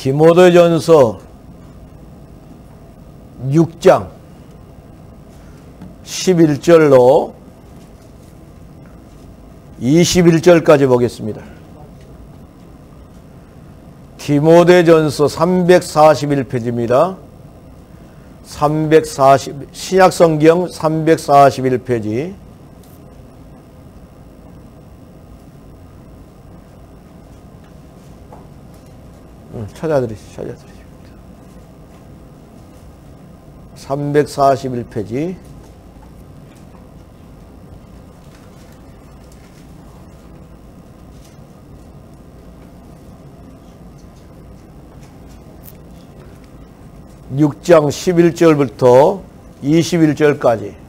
디모데전서 6장 11절로 21절까지 보겠습니다. 디모데전서 341페이지입니다. 신약성경 341페이지. 찾아드리십시오. 341페이지. (6장) 11절부터 21절까지.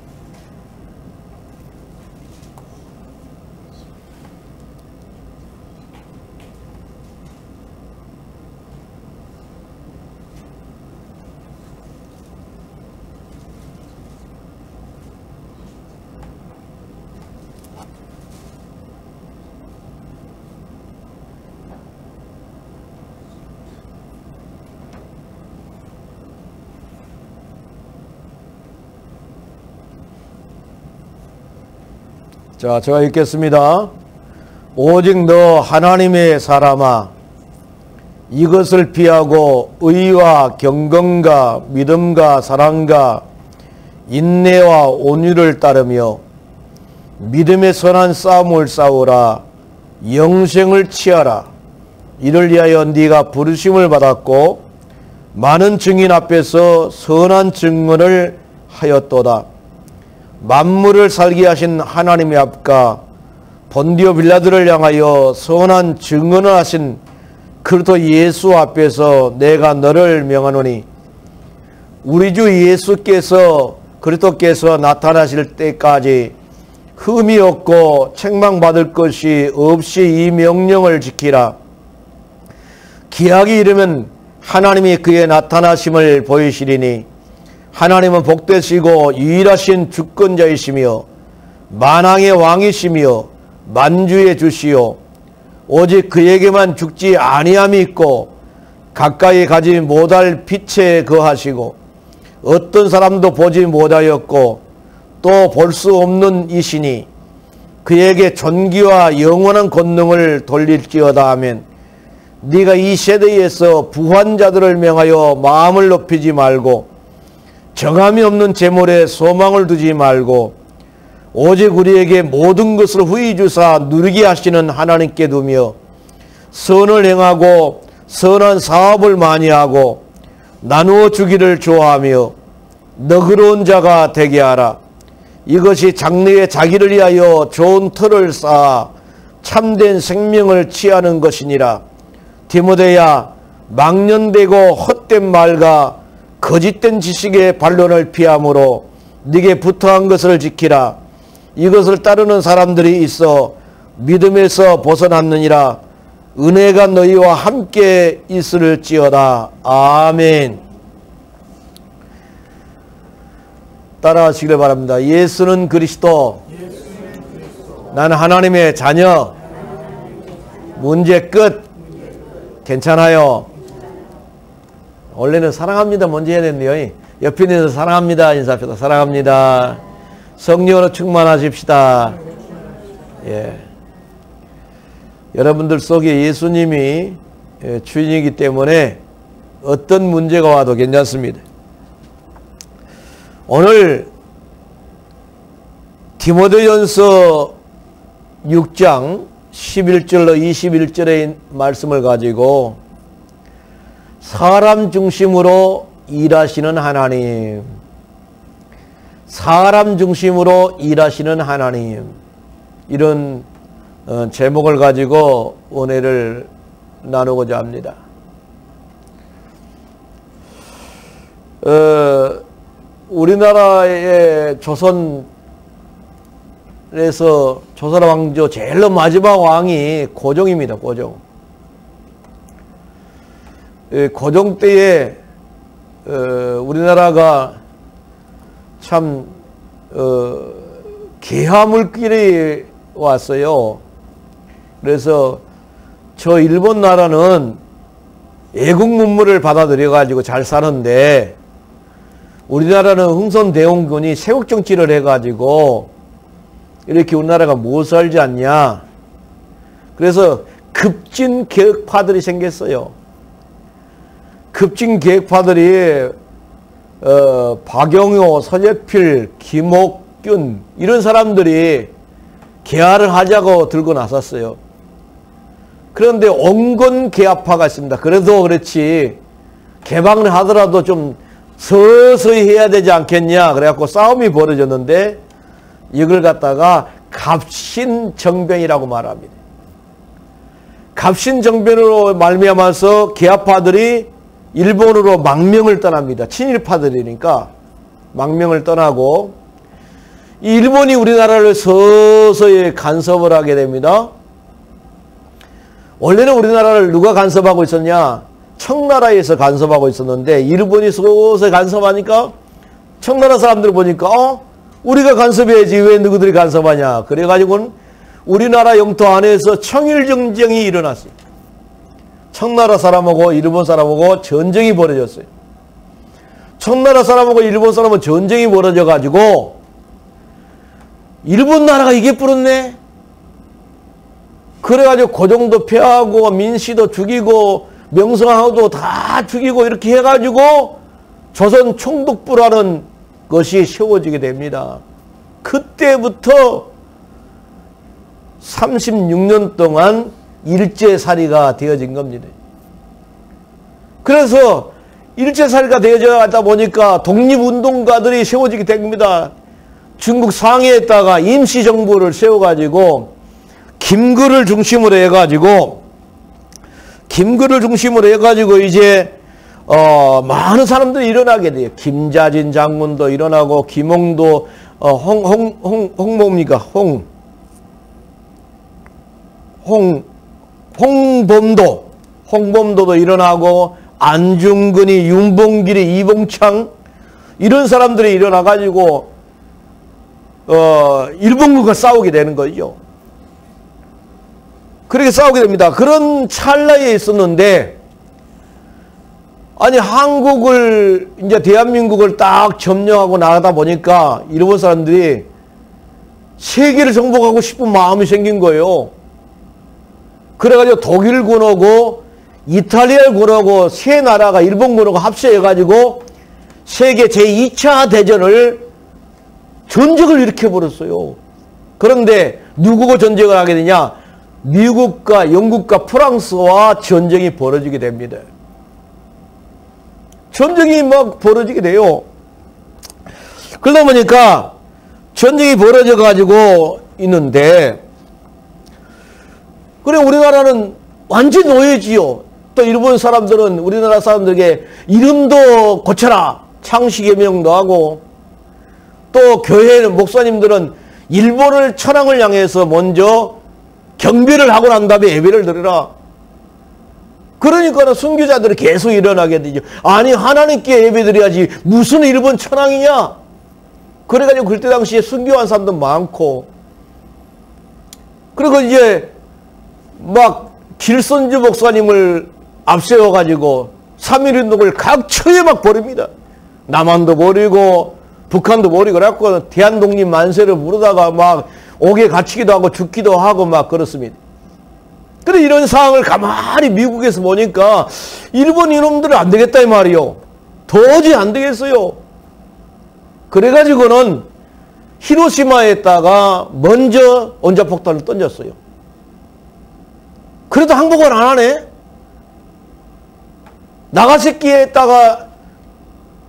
자, 제가 읽겠습니다. 오직 너 하나님의 사람아, 이것을 피하고 의와 경건과 믿음과 사랑과 인내와 온유를 따르며 믿음의 선한 싸움을 싸우라. 영생을 취하라. 이를 위하여 네가 부르심을 받았고 많은 증인 앞에서 선한 증언을 하였도다. 만물을 살게 하신 하나님의 앞과 본디오 빌라도를 향하여 선한 증언을 하신 그리스도 예수 앞에서 내가 너를 명하노니, 우리 주 예수께서 그리스도께서 나타나실 때까지 흠이 없고 책망받을 것이 없이 이 명령을 지키라. 기약이 이르면 하나님이 그의 나타나심을 보이시리니, 하나님은 복되시고 유일하신 주권자이시며 만왕의 왕이시며 만주의 주시요 오직 그에게만 죽지 아니함이 있고 가까이 가지 못할 빛에 거하시고 어떤 사람도 보지 못하였고 또 볼 수 없는 이시니 그에게 존귀와 영원한 권능을 돌릴지어다 하면, 네가 이 세대에서 부한 자들을 명하여 마음을 높이지 말고 정함이 없는 재물에 소망을 두지 말고 오직 우리에게 모든 것을 후히 주사 누리게 하시는 하나님께 두며 선을 행하고 선한 사업을 많이 하고 나누어 주기를 좋아하며 너그러운 자가 되게 하라. 이것이 장래에 자기를 위하여 좋은 터를 쌓아 참된 생명을 취하는 것이니라. 디모데야, 망년되고 헛된 말과 거짓된 지식의 반론을 피함으로 네게 부터한 것을 지키라. 이것을 따르는 사람들이 있어 믿음에서 벗어났느니라. 은혜가 너희와 함께 있을지어다. 아멘. 따라하시길 바랍니다. 예수는 그리스도. 나는 하나님의 자녀. 문제 끝. 괜찮아요. 원래는 사랑합니다 먼저 해야 되는데요. 옆에 있는 사랑합니다 인사합시다. 사랑합니다. 성령으로 충만하십시다. 예. 여러분들 속에 예수님이 주인이기 때문에 어떤 문제가 와도 괜찮습니다. 오늘 디모데전서 6장 11절로 21절의 말씀을 가지고 사람 중심으로 일하시는 하나님, 사람 중심으로 일하시는 하나님, 이런 제목을 가지고 은혜를 나누고자 합니다. 우리나라의 조선에서 조선 왕조 제일 마지막 왕이 고종입니다. 고종. 고종 때에 우리나라가 참 개화물길이 왔어요. 그래서 저 일본 나라는 애국 문물을 받아들여 가지고 잘 사는데 우리나라는 흥선대원군이 세국 정치를 해가지고 이렇게 우리나라가 못 살지 않냐. 그래서 급진 개혁파들이 생겼어요. 급진 개혁파들이 박영효, 서재필, 김옥균 이런 사람들이 개화를 하자고 들고 나섰어요. 그런데 온건 개화파가 있습니다. 그래도 그렇지 개방을 하더라도 좀 서서히 해야 되지 않겠냐. 그래갖고 싸움이 벌어졌는데 이걸 갖다가 갑신정변이라고 말합니다. 갑신정변으로 말미암아서 개화파들이 일본으로 망명을 떠납니다. 친일파들이니까 망명을 떠나고 이 일본이 우리나라를 서서히 간섭을 하게 됩니다. 원래는 우리나라를 누가 간섭하고 있었냐? 청나라에서 간섭하고 있었는데 일본이 서서히 간섭하니까 청나라 사람들 보니까 우리가 간섭해야지 왜 누구들이 간섭하냐. 그래가지고는 우리나라 영토 안에서 청일전쟁이 일어났어요. 청나라 사람하고 일본 사람하고 전쟁이 벌어졌어요. 청나라 사람하고 일본 사람은 전쟁이 벌어져가지고 일본 나라가 이게 뿌렸네. 그래가지고 고종도 폐하고 민씨도 죽이고 명성황후도 다 죽이고 이렇게 해가지고 조선 총독부라는 것이 세워지게 됩니다. 그때부터 36년 동안 일제살이가 되어진 겁니다. 그래서 일제살이가 되어져 보니까 독립운동가들이 세워지게 됩니다. 중국 상해에다가 임시정부를 세워가지고 김구를 중심으로 해가지고 이제 많은 사람들이 일어나게 돼요. 김자진 장군도 일어나고 김홍도 홍범도도 일어나고 안중근이 윤봉길이 이봉창 이런 사람들이 일어나가지고 일본군과 싸우게 되는 거죠. 그렇게 싸우게 됩니다. 그런 찰나에 있었는데 아니 한국을 이제 대한민국을 딱 점령하고 나가다 보니까 일본 사람들이 세계를 정복하고 싶은 마음이 생긴 거예요. 그래가지고 독일군하고 이탈리아군하고 세 나라가 일본군하고 합세해가지고 세계 제2차 대전을 전쟁을 일으켜버렸어요. 그런데 누구고 전쟁을 하게 되냐? 미국과 영국과 프랑스와 전쟁이 벌어지게 됩니다. 전쟁이 막 벌어지게 돼요. 그러다 보니까 전쟁이 벌어져 가지고 있는데 그래 우리나라는 완전 노예지요. 또 일본 사람들은 우리나라 사람들에게 이름도 고쳐라 창씨개명도 하고 또 교회 목사님들은 일본을 천황을 향해서 먼저 경배를 하고 난 다음에 예배를 드려라. 그러니까 순교자들이 계속 일어나게 되죠. 아니 하나님께 예배 드려야지 무슨 일본 천황이냐. 그래가지고 그때 당시에 순교한 사람도 많고 그리고 이제 막 길선주 목사님을 앞세워가지고 3.1운동을 각 처에 막 벌입니다. 남한도 버리고 북한도 버리고 그래갖고 대한독립 만세를 부르다가 막 옥에 갇히기도 하고 죽기도 하고 막 그렇습니다. 그런데 이런 상황을 가만히 미국에서 보니까 일본 이놈들은 안 되겠다 이 말이요. 도저히 안 되겠어요. 그래가지고는 히로시마에다가 먼저 원자폭탄을 던졌어요. 그래도 항복을 안 하네. 나가사키에다가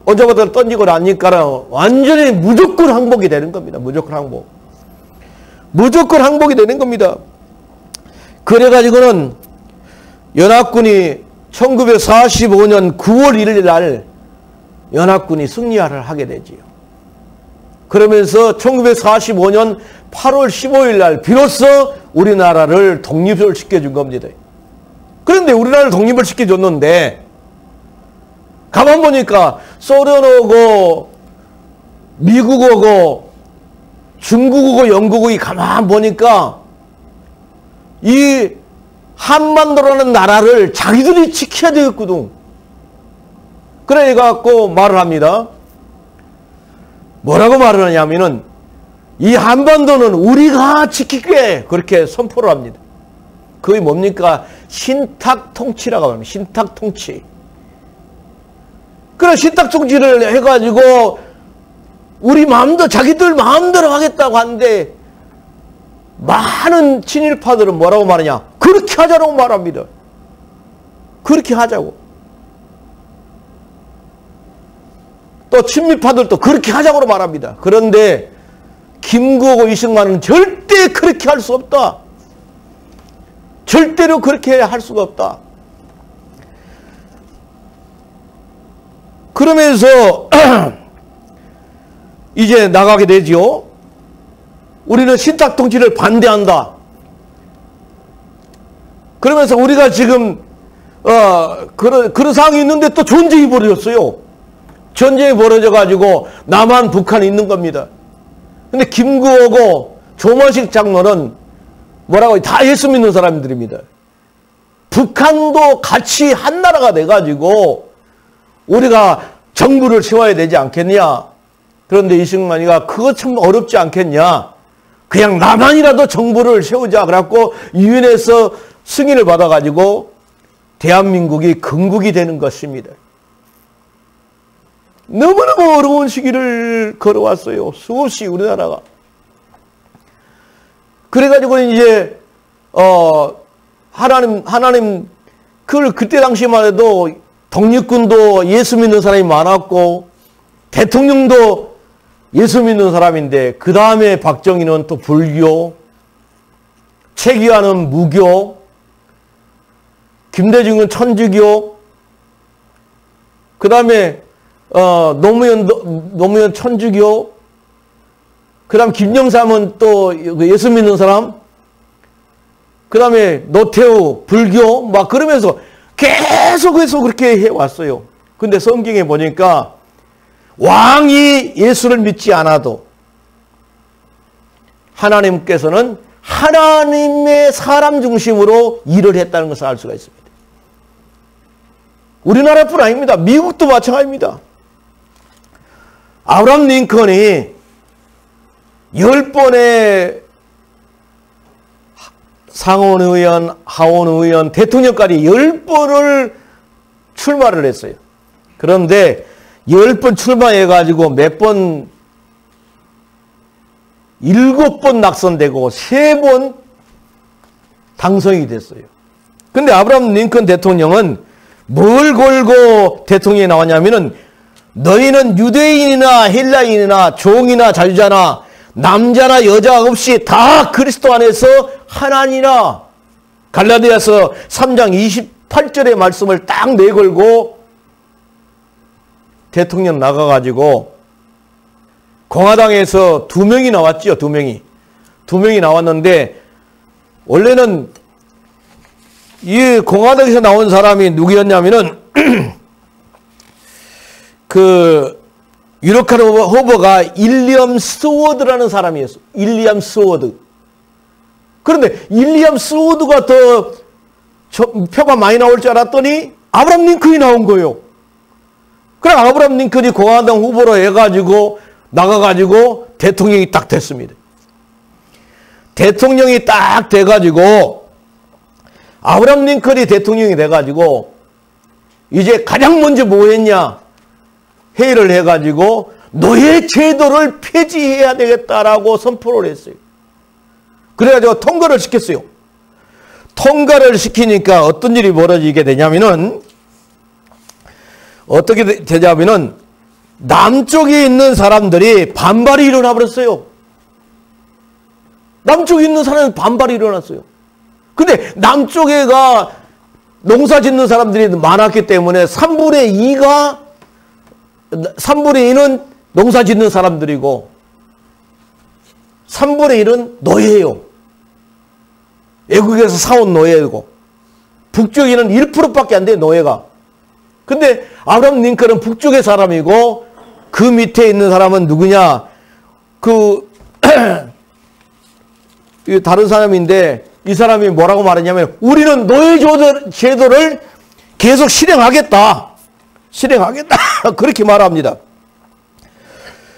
원자폭탄을 던지고 나니까 완전히 무조건 항복이 되는 겁니다. 무조건 항복. 무조건 항복이 되는 겁니다. 그래가지고는 연합군이 1945년 9월 1일 날 연합군이 승리를 하게 되지요. 그러면서 1945년 8월 15일 날 비로소 우리나라를 독립을 시켜준 겁니다. 그런데 우리나라를 독립을 시켜줬는데 가만 보니까 소련하고 미국하고 중국하고 영국이 가만 보니까 이 한반도라는 나라를 자기들이 지켜야 되겠거든. 그래 갖고 말을 합니다. 뭐라고 말을 하냐면은 이 한반도는 우리가 지킬게 그렇게 선포를 합니다. 그게 뭡니까? 신탁 통치라고 합니다. 신탁 통치. 그래 신탁 통치를 해가지고 우리 마음대로 자기들 마음대로 하겠다고 하는데 많은 친일파들은 뭐라고 말하냐? 그렇게 하자고 말합니다. 그렇게 하자고. 또 친미파들도 그렇게 하자고 말합니다. 그런데 김구하고 이승만은 절대 그렇게 할 수 없다. 절대로 그렇게 할 수가 없다. 그러면서 이제 나가게 되지요. 우리는 신탁통치를 반대한다. 그러면서 우리가 지금 그런 상황이 있는데 또 전쟁이 벌어졌어요. 전쟁이 벌어져 가지고 남한 북한이 있는 겁니다. 근데 김구하고 조만식 장로는 뭐라고 다 예수 믿는 사람들입니다. 북한도 같이 한 나라가 돼가지고 우리가 정부를 세워야 되지 않겠냐. 그런데 이승만이가 그거 참 어렵지 않겠냐. 그냥 남한이라도 정부를 세우자. 그래갖고 유엔에서 승인을 받아가지고 대한민국이 건국이 되는 것입니다. 너무너무 어려운 시기를 걸어왔어요. 수없이 우리나라가. 그래가지고 이제 하나님 그때 당시만 해도 독립군도 예수 믿는 사람이 많았고 대통령도 예수 믿는 사람인데 그 다음에 박정희는 또 불교, 최기환은 무교, 김대중은 천주교, 그 다음에 노무현 천주교, 그 다음 김영삼은 또 예수 믿는 사람, 그 다음에 노태우 불교 막 그러면서 계속해서 그렇게 해왔어요. 근데 성경에 보니까 왕이 예수를 믿지 않아도 하나님께서는 하나님의 사람 중심으로 일을 했다는 것을 알 수가 있습니다. 우리나라뿐 아닙니다. 미국도 마찬가지입니다. 아브라함 링컨이 10번의 상원의원, 하원의원, 대통령까지 10번을 출마를 했어요. 그런데 10번 출마해가지고 몇 번, 7번 낙선되고 3번 당선이 됐어요. 근데 아브라함 링컨 대통령은 뭘 걸고 대통령이 나왔냐면은 너희는 유대인이나 헬라인이나 종이나 자유자나 남자나 여자 없이 다 그리스도 안에서 하나니라. 갈라디아서 3장 28절의 말씀을 딱 내걸고 대통령 나가가지고 공화당에서 2명이 나왔죠. 2명이 나왔는데 원래는 이 공화당에서 나온 사람이 누구였냐면은 그 유력한 후보가 일리엄 스워드라는 사람이었어요. 일리엄 스워드. 그런데 일리엄 스워드가 더 표가 많이 나올 줄 알았더니 아브라함 링컨이 나온 거예요. 그래 아브라함 링컨이 공화당 후보로 해가지고 나가가지고 대통령이 딱 됐습니다. 대통령이 딱 돼가지고 아브라함 링컨이 대통령이 돼가지고 이제 가장 먼저 뭐 했냐? 회의를 해가지고 노예 제도를 폐지해야 되겠다라고 선포를 했어요. 그래가지고 통과를 시켰어요. 통과를 시키니까 어떤 일이 벌어지게 되냐면은 어떻게 되냐면은 남쪽에 있는 사람들이 반발이 일어나 버렸어요. 남쪽에 있는 사람은 반발이 일어났어요. 근데 남쪽에가 농사 짓는 사람들이 많았기 때문에 3분의 2는 농사 짓는 사람들이고 3분의 1은 노예예요. 외국에서 사온 노예고 북쪽에는 1%밖에 안 돼요. 노예가. 근데 아브라함 링컨은 북쪽의 사람이고 그 밑에 있는 사람은 누구냐? 다른 사람인데 이 사람이 뭐라고 말했냐면 우리는 노예 제도를 계속 실행하겠다. 그렇게 말합니다.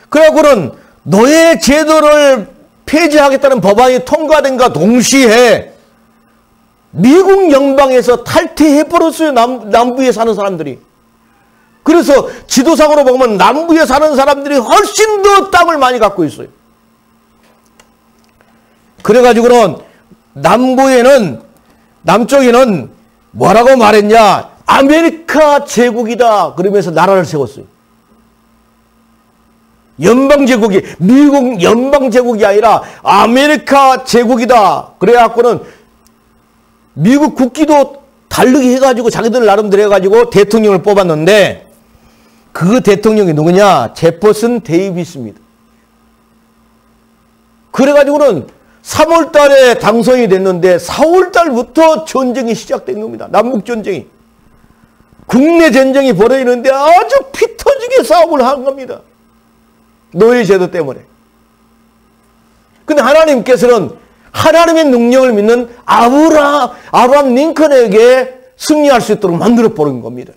그래갖고는 노예 제도를 폐지하겠다는 법안이 통과된과 동시에 미국 연방에서 탈퇴해버렸어요. 남부에 사는 사람들이. 그래서 지도상으로 보면 남부에 사는 사람들이 훨씬 더 땅을 많이 갖고 있어요. 그래가지고는 남쪽에는 뭐라고 말했냐? 아메리카 제국이다. 그러면서 나라를 세웠어요. 연방제국이, 미국 연방제국이 아니라 아메리카 제국이다. 그래갖고는 미국 국기도 다르게 해가지고 자기들 나름대로 해가지고 대통령을 뽑았는데 그 대통령이 누구냐? 제퍼슨 데이비스입니다. 그래가지고는 3월 달에 당선이 됐는데 4월 달부터 전쟁이 시작된 겁니다. 남북전쟁이. 국내 전쟁이 벌어지는데 아주 피 터지게 싸움을 한 겁니다. 노예제도 때문에. 근데 하나님께서는 하나님의 능력을 믿는 아브라함 링컨에게 승리할 수 있도록 만들어 버린 겁니다.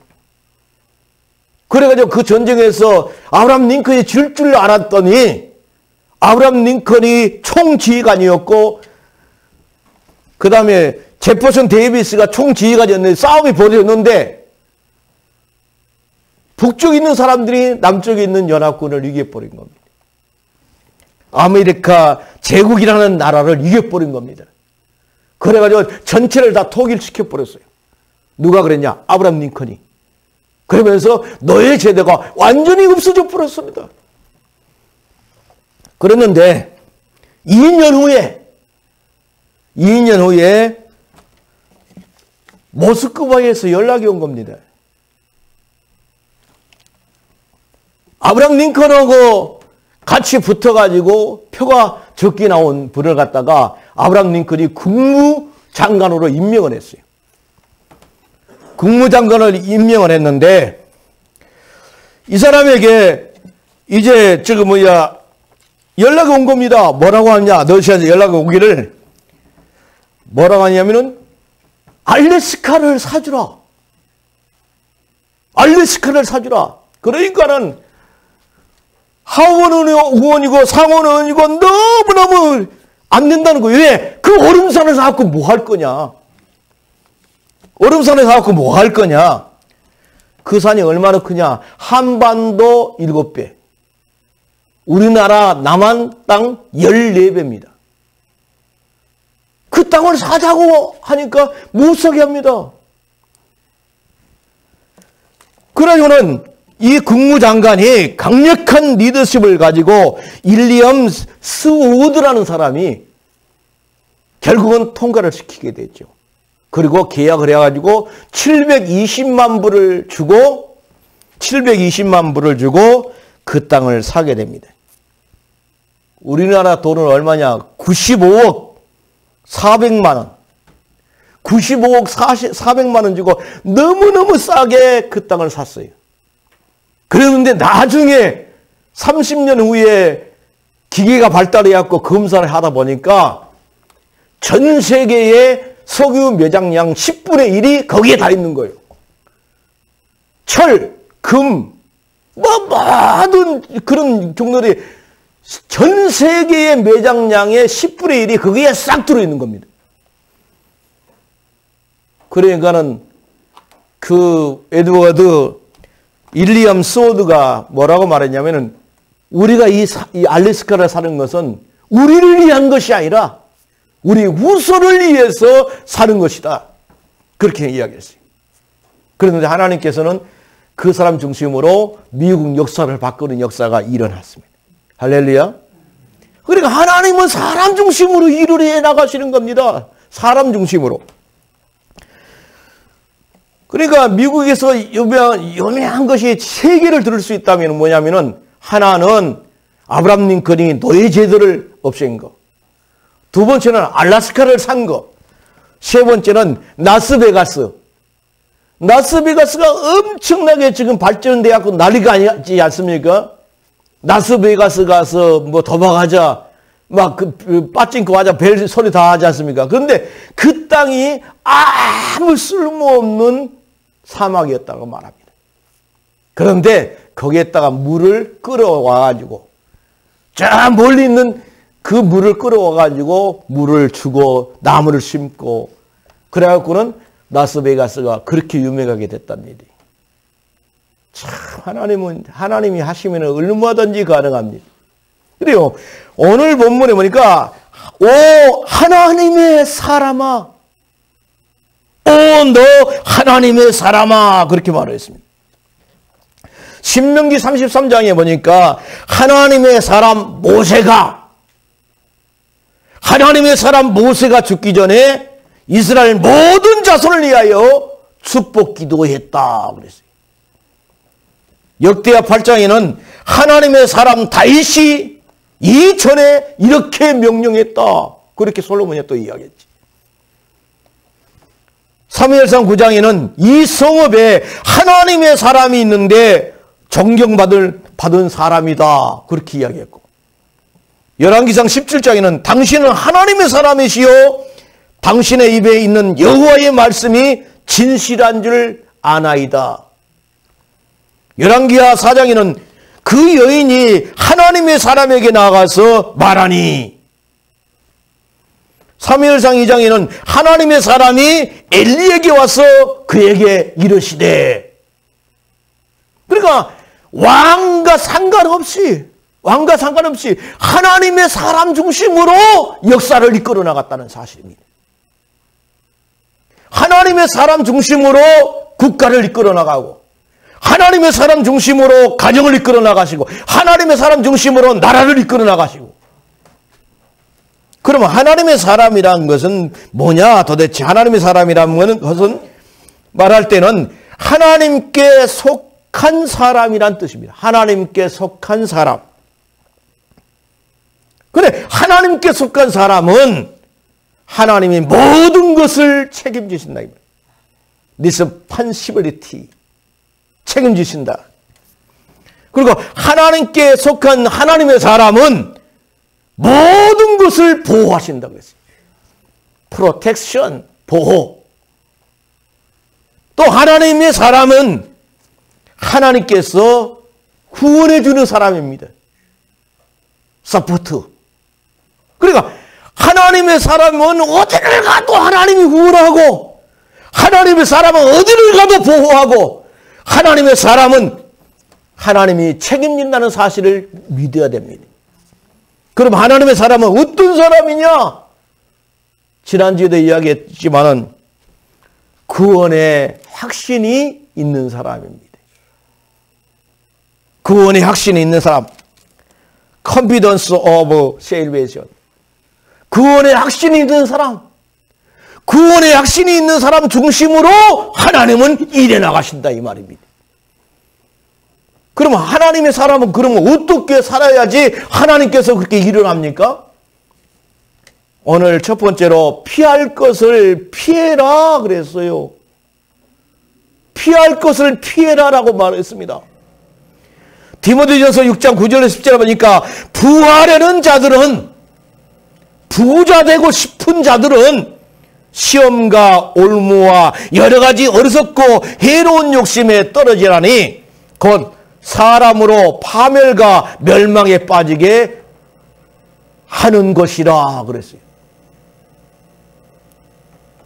그래가지고 그 전쟁에서 아브라함 링컨이 질 줄 알았더니 아브라함 링컨이 총지휘관이었고 그 다음에 제퍼슨 데이비스가 총지휘관이었는데 싸움이 벌어졌는데 북쪽에 있는 사람들이 남쪽에 있는 연합군을 이겨버린 겁니다. 아메리카 제국이라는 나라를 이겨버린 겁니다. 그래가지고 전체를 다 통일시켜버렸어요. 누가 그랬냐? 아브라함 링컨이. 그러면서 노예 제도가 완전히 없어져 버렸습니다. 그랬는데 2년 후에 모스크바에서 연락이 온 겁니다. 아브라함 링컨하고 같이 붙어가지고 표가 적게 나온 분을 갖다가 아브라함 링컨이 국무장관으로 임명을 했어요. 국무장관을 임명을 했는데 이 사람에게 이제 연락이 온 겁니다. 뭐라고 하냐? 러시아에서 연락이 오기를 뭐라고 하냐면은 알래스카를 사주라. 그러니까는 하원 의원이고 상원 의원이고 너무너무 안 된다는 거예요. 왜? 그 얼음산을 사갖고 뭐 할 거냐? 그 산이 얼마나 크냐? 한반도 7배. 우리나라 남한 땅 14배입니다. 그 땅을 사자고 하니까 못 사게 합니다. 그러고는 이 국무장관이 강력한 리더십을 가지고 윌리엄 스우드라는 사람이 결국은 통과를 시키게 됐죠. 그리고 계약을 해가지고 720만 불을 주고 그 땅을 사게 됩니다. 우리나라 돈은 얼마냐? 95억 400만 원. 95억 400만 원 주고 너무너무 싸게 그 땅을 샀어요. 그랬는데 나중에 30년 후에 기계가 발달해갖고 검사를 하다 보니까 전 세계의 석유 매장량 10분의 1이 거기에 다 있는 거예요. 철, 금, 모든 그런 종들이 전 세계의 매장량의 10분의 1이 거기에 싹 들어있는 겁니다. 그러니까는 그 에드워드 윌리엄 스워드가 뭐라고 말했냐면은 우리가 이 알래스카를 사는 것은 우리를 위한 것이 아니라 우리 후손을 위해서 사는 것이다. 그렇게 이야기했어요. 그런데 하나님께서는 그 사람 중심으로 미국 역사를 바꾸는 역사가 일어났습니다. 할렐루야. 그러니까 하나님은 사람 중심으로 일을 해 나가시는 겁니다. 사람 중심으로. 그러니까 미국에서 유명한 것이 세 개를 들을 수 있다면 뭐냐면은 하나는 아브라함 링컨이 노예 제도를 없앤 거. 두 번째는 알래스카를 산 거. 세 번째는 라스베가스. 라스베가스가 엄청나게 지금 발전돼 갖고 난리가 아니지 않습니까? 라스베가스 가서 뭐 도박하자, 막 빠찡고 하자 벨 소리 다 하지 않습니까? 그런데 그 땅이 아무 쓸모없는 사막이었다고 말합니다. 그런데 거기에다가 물을 끌어와가지고 저 멀리 있는 그 물을 끌어와가지고 물을 주고 나무를 심고 그래갖고는 라스베가스가 그렇게 유명하게 됐단 말이에요. 참 하나님이 하시면 얼마든지 가능합니다. 그래요. 오늘 본문에 보니까 오 하나님의 사람아, 오 너 하나님의 사람아 그렇게 말했습니다. 신명기 33장에 보니까 하나님의 사람 모세가 죽기 전에 이스라엘 모든 자손을 위하여 축복 기도했다 그랬어요. 역대하 8장에는 하나님의 사람 다윗이 이전에 이렇게 명령했다. 그렇게 솔로몬이 또 이야기했지. 사무엘상 9장에는 이 성읍에 하나님의 사람이 있는데 존경받은 사람이다. 그렇게 이야기했고. 열왕기상 17장에는 당신은 하나님의 사람이시요 당신의 입에 있는 여호와의 말씀이 진실한 줄 아나이다. 열왕기하 4장에는 그 여인이 하나님의 사람에게 나가서 말하니 사무엘상 2장에는 하나님의 사람이 엘리에게 와서 그에게 이르시되 그러니까 왕과 상관없이 하나님의 사람 중심으로 역사를 이끌어 나갔다는 사실입니다. 하나님의 사람 중심으로 국가를 이끌어 나가고 하나님의 사람 중심으로 가정을 이끌어 나가시고 하나님의 사람 중심으로 나라를 이끌어 나가시고 그러면 하나님의 사람이라는 것은 뭐냐? 도대체 하나님의 사람이라는 것은 말할 때는 하나님께 속한 사람이란 뜻입니다. 하나님께 속한 사람. 근데 하나님께 속한 사람은 하나님이 모든 것을 책임지신다. responsibility. 책임지신다. 그리고 하나님께 속한 하나님의 사람은 모든 것을 보호하신다 그랬어요. 프로텍션, 보호. 또 하나님의 사람은 하나님께서 후원해 주는 사람입니다. 서포트. 그러니까 하나님의 사람은 어디를 가도 하나님이 후원하고 하나님의 사람은 어디를 가도 보호하고 하나님의 사람은 하나님이 책임진다는 사실을 믿어야 됩니다. 그럼 하나님의 사람은 어떤 사람이냐? 지난주에도 이야기했지만은 구원의 확신이 있는 사람입니다. 구원의 확신이 있는 사람. Confidence of salvation. 구원의 확신이 있는 사람. 구원의 확신이 있는 사람 중심으로 하나님은 일해 나가신다 이 말입니다. 그러면 하나님의 사람은 그러면 어떻게 살아야지 하나님께서 그렇게 일을 합니까? 오늘 첫 번째로 피할 것을 피해라 그랬어요. 피할 것을 피해라라고 말했습니다. 디모데전서 6장 9절에 10절에 보니까 부하려는 자들은 부자 되고 싶은 자들은 시험과 올무와 여러 가지 어리석고 해로운 욕심에 떨어지라니 곧 사람으로 파멸과 멸망에 빠지게 하는 것이라 그랬어요.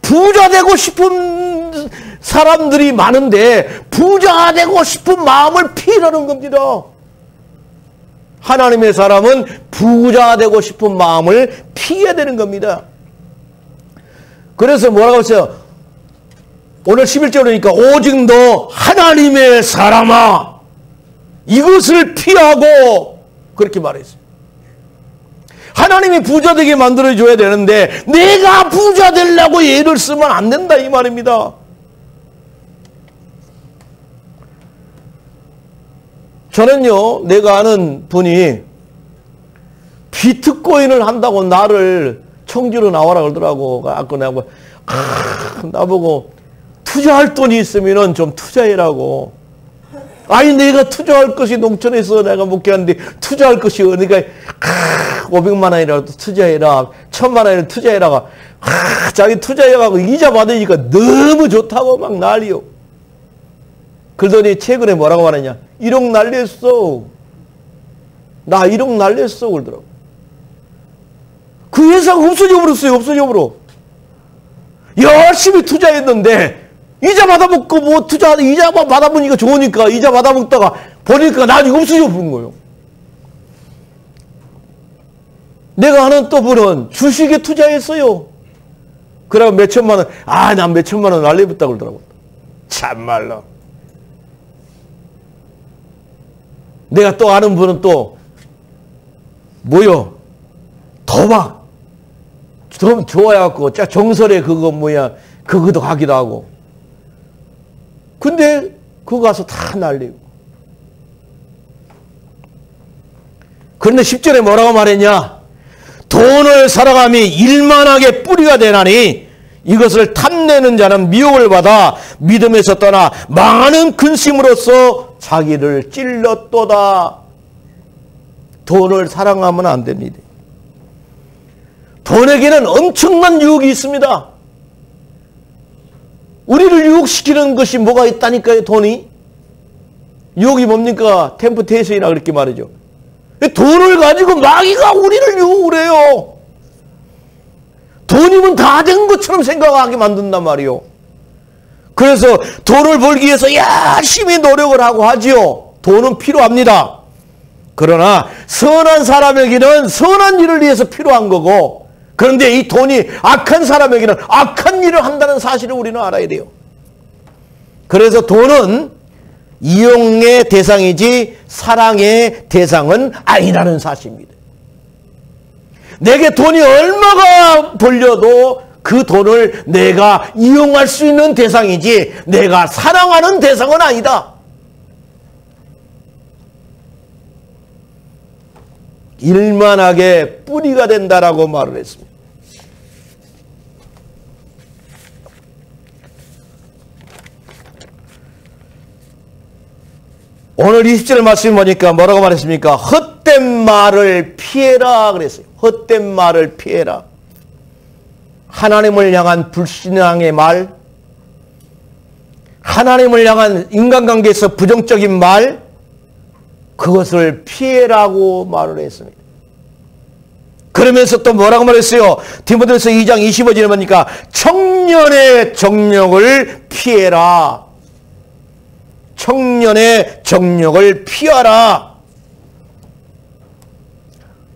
부자 되고 싶은 사람들이 많은데 부자 되고 싶은 마음을 피하라는 겁니다. 하나님의 사람은 부자 되고 싶은 마음을 피해야 되는 겁니다. 그래서 뭐라고 했어요? 오늘 11절이니까 오직 너 하나님의 사람아 이것을 피하고 그렇게 말했어요. 하나님이 부자 되게 만들어줘야 되는데 내가 부자 되려고 애를 쓰면 안 된다 이 말입니다. 저는요 내가 아는 분이 비트코인을 한다고 나를 청주로 나와라 그러더라고. 아까 나보고 투자할 돈이 있으면 좀 투자해라고. 아니 내가 투자할 것이 농촌에서 내가 목회하는데 투자할 것이 그러니까 500만 원이라도 투자해라, 1000만 원이라도 투자해라. 자기 투자해가고 이자 받으니까 너무 좋다고 막 난리요. 그러더니 최근에 뭐라고 말하냐? 1억 날렸어. 나 1억 날렸어 그러더라고. 그 회사가 없어져 버렸어요. 없어져 버려. 열심히 투자했는데 이자 받아먹고 뭐 이자 받아보니까 좋으니까 이자 받아먹다가 보니까 나중에 없어져 버린 거예요. 내가 아는 또 분은 주식에 투자했어요. 그러고 몇천만 원, 난 몇천만 원 날려봤다 그러더라고. 참말로. 내가 또 아는 분은 또 뭐요? 도박. 좀 좋아해갖고 정설에 그거도 가기도 하고. 근데 그거 가서 다 날리고. 그런데 10절에 뭐라고 말했냐? 돈을 사랑함이 일만하게 뿌리가 되나니 이것을 탐내는 자는 미혹을 받아 믿음에서 떠나 많은 근심으로써 자기를 찔렀도다. 돈을 사랑하면 안 됩니다. 돈에게는 엄청난 유혹이 있습니다. 우리를 유혹시키는 것이 뭐가 있다니까요, 돈이. 유혹이 뭡니까? 템프테이션이라 그렇게 말이죠. 돈을 가지고 마귀가 우리를 유혹을 해요. 돈이면 다 된 것처럼 생각하게 만든단 말이요. 그래서 돈을 벌기 위해서 열심히 노력을 하고 하지요. 돈은 필요합니다. 그러나 선한 사람에게는 선한 일을 위해서 필요한 거고, 그런데 이 돈이 악한 사람에게는 악한 일을 한다는 사실을 우리는 알아야 돼요. 그래서 돈은 이용의 대상이지 사랑의 대상은 아니라는 사실입니다. 내게 돈이 얼마가 벌려도 그 돈을 내가 이용할 수 있는 대상이지 내가 사랑하는 대상은 아니다. 일만하게 뿌리가 된다라고 말을 했습니다. 오늘 20절 말씀 보니까 뭐라고 말했습니까? 헛된 말을 피해라 그랬어요. 헛된 말을 피해라. 하나님을 향한 불신앙의 말, 하나님을 향한 인간관계에서 부정적인 말, 그것을 피해라고 말을 했습니다. 그러면서 또 뭐라고 말했어요? 디모데후서 2장 25절에 보니까 청년의 정욕을 피해라. 청년의 정욕을 피하라.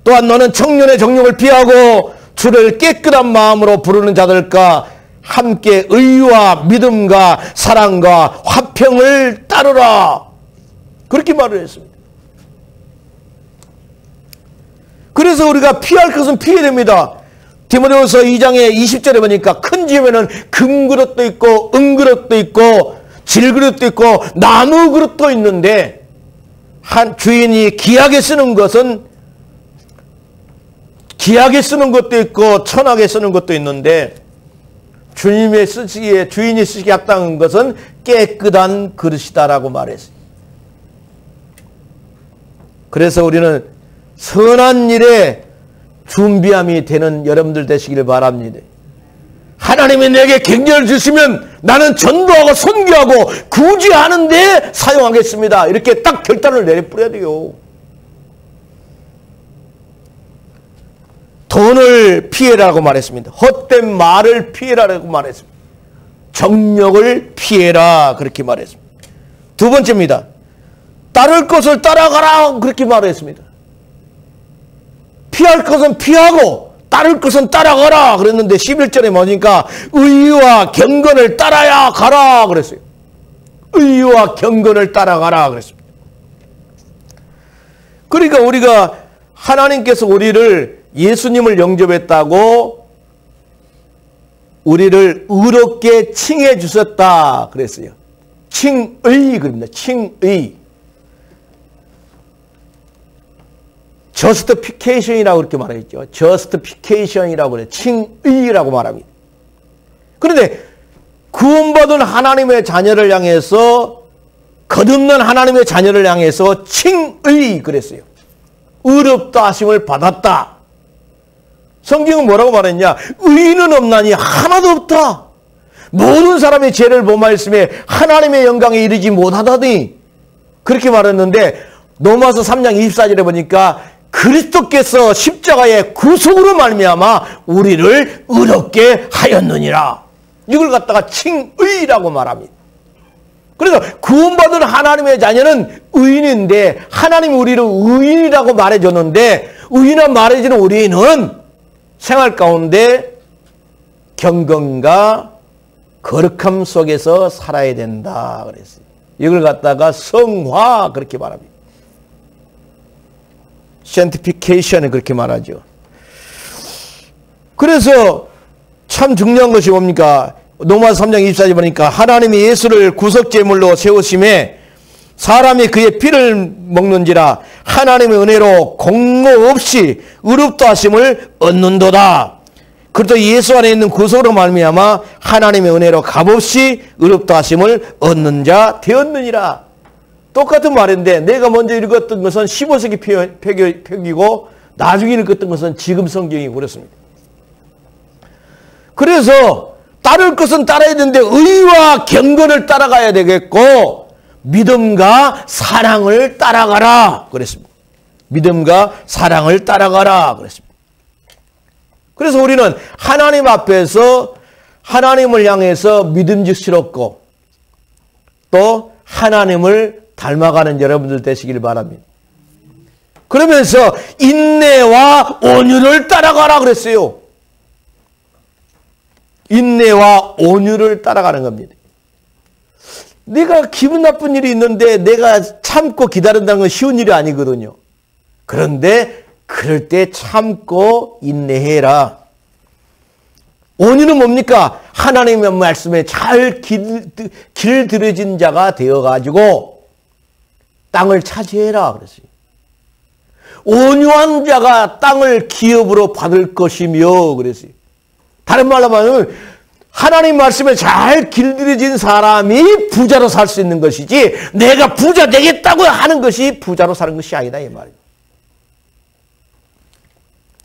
또한 너는 청년의 정욕을 피하고 주를 깨끗한 마음으로 부르는 자들과 함께 의와 믿음과 사랑과 화평을 따르라. 그렇게 말을 했습니다. 그래서 우리가 피할 것은 피해야 됩니다. 디모데후서 2장의 20절에 보니까 큰 집에는 금그릇도 있고 은그릇도 있고 질그릇도 있고 나무 그릇도 있는데 한 주인이 귀하게 쓰는 것은 귀하게 쓰는 것도 있고 천하게 쓰는 것도 있는데 주인이 쓰기에 합당한 것은 깨끗한 그릇이다라고 말했어요. 그래서 우리는 선한 일에 준비함이 되는 여러분들 되시기를 바랍니다. 하나님이 내게 갱년을 주시면 나는 전도하고 선교하고 구제하는 데 사용하겠습니다. 이렇게 딱 결단을 내려뿌려야 돼요. 돈을 피해라고 말했습니다. 헛된 말을 피해라고 말했습니다. 정욕을 피해라 그렇게 말했습니다. 두 번째입니다. 따를 것을 따라가라 그렇게 말했습니다. 피할 것은 피하고 따를 것은 따라가라 그랬는데 11절에 뭐니까 의와 경건을 따라야 가라 그랬어요. 의와 경건을 따라가라 그랬습니다. 그러니까 우리가 하나님께서 우리를 예수님을 영접했다고 우리를 의롭게 칭해 주셨다 그랬어요. 칭의 그럽니다. 칭의. justification이라고 그렇게 말하겠죠. justification이라고 그래요. 칭의라고 말합니다. 그런데 구원받은 하나님의 자녀를 향해서 거듭난 하나님의 자녀를 향해서 칭의 그랬어요. 의롭다 하심을 받았다. 성경은 뭐라고 말했냐? 의인은 없나니 하나도 없다. 모든 사람의 죄를 범하였음에 하나님의 영광에 이르지 못하다니 그렇게 말했는데 로마서 3장 24절에 보니까 그리스도께서 십자가의 구속으로 말미암아 우리를 의롭게 하였느니라. 이걸 갖다가 칭의라고 말합니다. 그래서 구원받은 하나님의 자녀는 의인인데 하나님이 우리를 의인이라고 말해줬는데 의인이라 말해주는 우리는 생활 가운데 경건과 거룩함 속에서 살아야 된다 그랬어요. 이걸 갖다가 성화 그렇게 말합니다. sanctification을 그렇게 말하죠. 그래서 참 중요한 것이 뭡니까? 로마서 3장 24절 보니까 하나님이 예수를 구속제물로 세우심에 사람이 그의 피를 먹는지라 하나님의 은혜로 공로 없이 의롭다 하심을 얻는도다. 그래도 예수 안에 있는 구속으로 말미암아 하나님의 은혜로 값없이 의롭다 하심을 얻는 자 되었느니라. 똑같은 말인데 내가 먼저 읽었던 것은 15세기 표기고 나중에 읽었던 것은 지금 성경이고 그렇습니다. 그래서 따를 것은 따라야 되는데 의와 경건을 따라가야 되겠고 믿음과 사랑을 따라가라 그랬습니다. 믿음과 사랑을 따라가라 그랬습니다. 그래서 우리는 하나님 앞에서 하나님을 향해서 믿음직스럽고 또 하나님을 닮아가는 여러분들 되시길 바랍니다. 그러면서 인내와 온유를 따라가라 그랬어요. 인내와 온유를 따라가는 겁니다. 내가 기분 나쁜 일이 있는데 내가 참고 기다린다는 건 쉬운 일이 아니거든요. 그런데 그럴 때 참고 인내해라. 온유는 뭡니까? 하나님의 말씀에 잘 길들여진 자가 되어가지고 땅을 차지해라 그랬어요. 온유한 자가 땅을 기업으로 받을 것이며 그랬어요. 다른 말로 말하면 하나님 말씀에 잘 길들여진 사람이 부자로 살 수 있는 것이지 내가 부자 되겠다고 하는 것이 부자로 사는 것이 아니다 이 말이에요.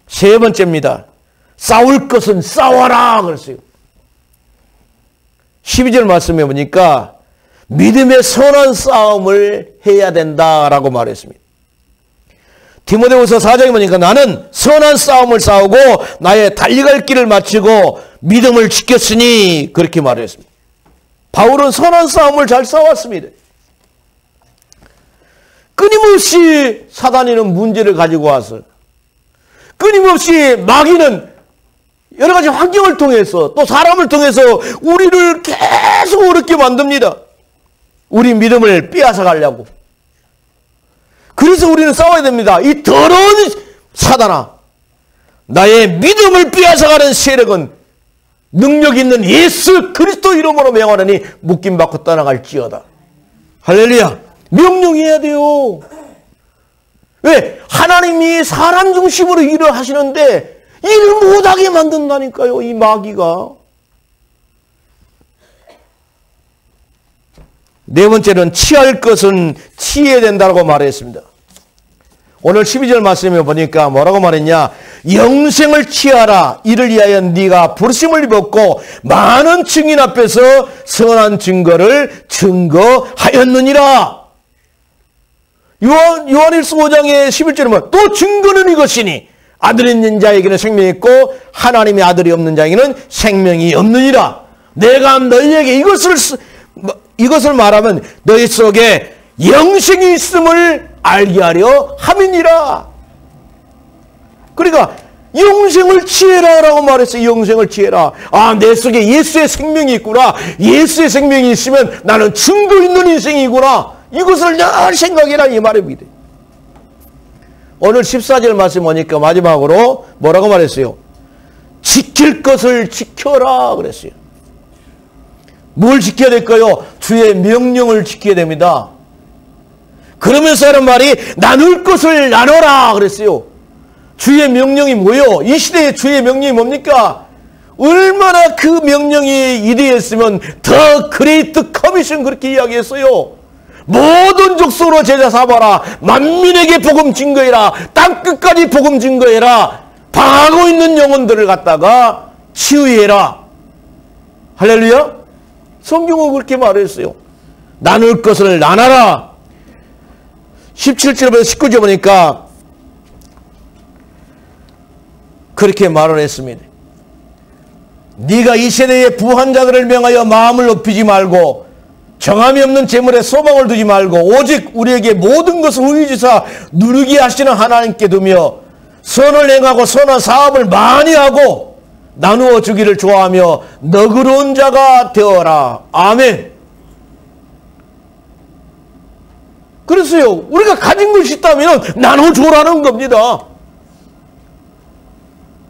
세 번째입니다. 싸울 것은 싸워라 그랬어요. 12절 말씀해 보니까 믿음의 선한 싸움을 해야 된다라고 말했습니다. 디모데후서 4장에 보니까 나는 선한 싸움을 싸우고 나의 달려갈 길을 마치고 믿음을 지켰으니 그렇게 말했습니다. 바울은 선한 싸움을 잘 싸웠습니다. 끊임없이 사단이는 문제를 가지고 와서 끊임없이 마귀는 여러 가지 환경을 통해서 또 사람을 통해서 우리를 계속 어렵게 만듭니다. 우리 믿음을 빼앗아 가려고. 그래서 우리는 싸워야 됩니다. 이 더러운 사단아, 나의 믿음을 빼앗아가는 세력은 능력 있는 예수 그리스도 이름으로 명하노니 묶임받고 떠나갈지어다. 할렐루야. 명령해야 돼요. 왜? 하나님이 사람 중심으로 일을 하시는데 일을 못하게 만든다니까요, 이 마귀가. 네 번째는 취할 것은 취해야 된다고 말했습니다. 오늘 12절 말씀에 보니까 뭐라고 말했냐? 영생을 취하라. 이를 위하여 네가 부르심을 입었고 많은 증인 앞에서 선한 증거를 증거하였느니라. 요한일서 5장의 11절에 보면 또 증거는 이것이니 아들 있는 자에게는 생명이 있고 하나님의 아들이 없는 자에게는 생명이 없느니라. 내가 너희에게 이것을 말하면 너희 속에 영생이 있음을 알게 하려 함이니라. 그러니까 영생을 취해라 라고 말했어요. 영생을 취해라. 아, 내 속에 예수의 생명이 있구나. 예수의 생명이 있으면 나는 증거 있는 인생이구나. 이것을 늘 생각해라 이 말입니다. 오늘 14절 말씀 보니까 마지막으로 뭐라고 말했어요? 지킬 것을 지켜라 그랬어요. 뭘 지켜야 될까요? 주의 명령을 지켜야 됩니다. 그러면서 하는 말이 나눌 것을 나눠라 그랬어요. 주의 명령이 뭐요? 이 시대의 주의 명령이 뭡니까? 얼마나 그 명령이 이대했으면 더 그레이트 커미션 그렇게 이야기했어요. 모든 족속으로 제자 삼아라. 만민에게 복음 증거해라. 땅끝까지 복음 증거해라. 방하고 있는 영혼들을 갖다가 치유해라. 할렐루야. 성경은 그렇게 말했어요. 나눌 것을 나눠라. 17절부터 19절 보니까 그렇게 말을 했습니다. 네가 이 세대의 부한 자들을 명하여 마음을 높이지 말고 정함이 없는 재물에 소망을 두지 말고 오직 우리에게 모든 것을 후히 주사 누리게 하시는 하나님께 두며 선을 행하고 선한 사업을 많이 하고 나누어 주기를 좋아하며 너그러운 자가 되어라. 아멘. 그래서요, 우리가 가진 것이 있다면 나눠줘라는 겁니다.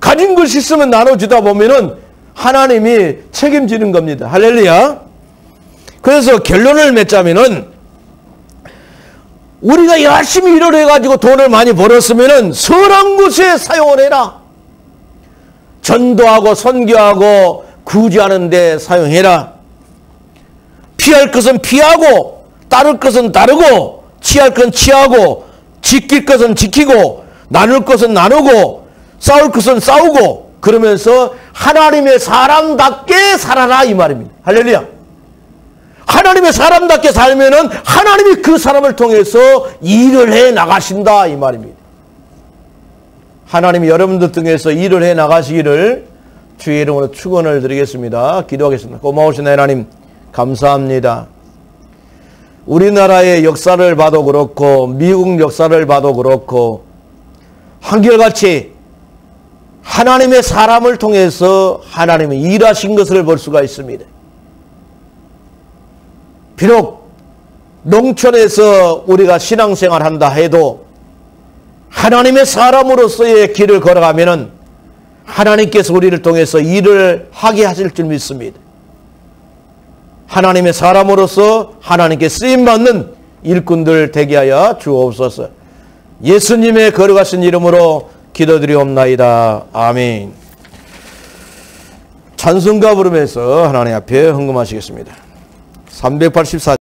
가진 것이 있으면 나눠주다 보면은 하나님이 책임지는 겁니다. 할렐루야. 그래서 결론을 맺자면은 우리가 열심히 일을 해가지고 돈을 많이 벌었으면은 선한 곳에 사용을 해라. 전도하고 선교하고 구제하는 데 사용해라. 피할 것은 피하고 따를 것은 따르고 취할 것은 취하고 지킬 것은 지키고 나눌 것은 나누고 싸울 것은 싸우고 그러면서 하나님의 사람답게 살아라 이 말입니다. 할렐루야. 하나님의 사람답게 살면은 하나님이 그 사람을 통해서 일을 해 나가신다 이 말입니다. 하나님이 여러분들 통해서 일을 해 나가시기를 주의 이름으로 축원을 드리겠습니다. 기도하겠습니다. 고마우신 하나님 감사합니다. 우리나라의 역사를 봐도 그렇고 미국 역사를 봐도 그렇고 한결같이 하나님의 사람을 통해서 하나님이 일하신 것을 볼 수가 있습니다. 비록 농촌에서 우리가 신앙생활 한다 해도 하나님의 사람으로서의 길을 걸어가면은 하나님께서 우리를 통해서 일을 하게 하실 줄 믿습니다. 하나님의 사람으로서 하나님께 쓰임받는 일꾼들 되게 하여 주옵소서. 예수님의 거룩하신 이름으로 기도드리옵나이다. 아멘. 찬송가 부르면서 하나님 앞에 헌금하시겠습니다. 384